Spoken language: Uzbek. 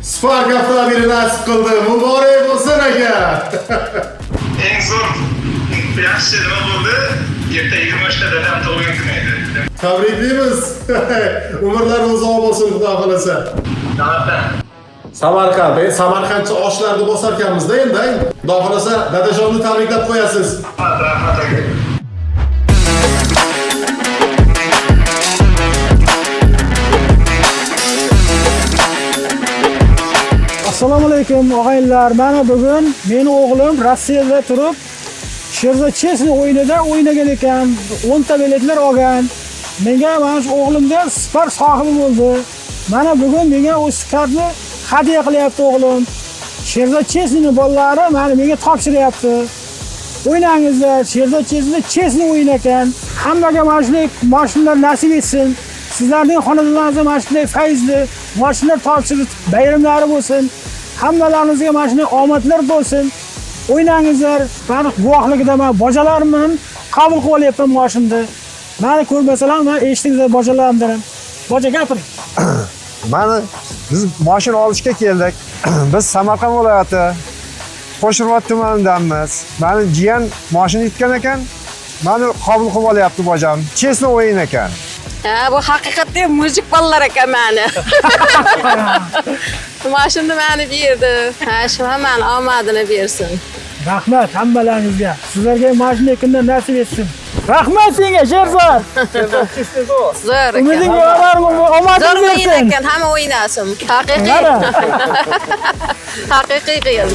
Spark avtomobili nasib qildi. Muborak bo'lsin aka. Eng zo'r yaxshi nima bo'ldi? Erta 23 dadam tug'ilgan kun edi. Tabriklaymiz. Umrlar uzoq bo'lsin, xudo xolasa. Samarqand, Samarqandcha oshlarni bosar ekanmiz-da endi. Xudo xolasa dadajonni tabriklab qo'yasiz. Rahmat aka. Assalomu alaykum og'aynilar. Mana bugun meni o'g'lim Rossiyada turib Sherzod Chesni o'yinida o'ynagan ekan, 10 ta biletlar olgan. Menga mana shu o'g'limga Spark sohibi bo'ldi. Mana bugun menga o Sparkni hadya qilyapti o'g'lim. Sherzod Chesni bolalari mana menga topshiryapti. O'ynangizlar, Sherzod Chesni o'yin ekan. Hammaga mana shunday mashinalar nasib etsin. Sizlarning xonadonlaringizda mana shunday fayzli mashinalar topshirib, bayramlari bo'lsin. Hammalaringizga mana shunday omadlar bo'lsin. O'ynangizlar. Mani guvohligida men bojalarimni qabul qilib olyapman mashinada. Meni ko'rmasalar, men eshitdingizlar bojalarimdan. Boja gapiring. Mana biz mashina olishga keldik. Biz Samarqand viloyati Qo'shirvot tumanidanmiz. Meni jiyan mashina yutgan ekan. Meni qabul qilib olyapti bojam. Chesni o'yin ekan. Ha, bu haqiqatda muzik bolalar ekan meni. Mashinani meni berdi. Ha, shu hammani omadini bersin. Rahmat hammalaringizga. Sizlarga mashina kundan nasib etsin. Rahmat senga Sherzod. Zo'r ekan. Umiding bor, omading bersin. Zo'r ekan, hamma o'ynasin. Haqiqiy. Haqiqiy qiyin.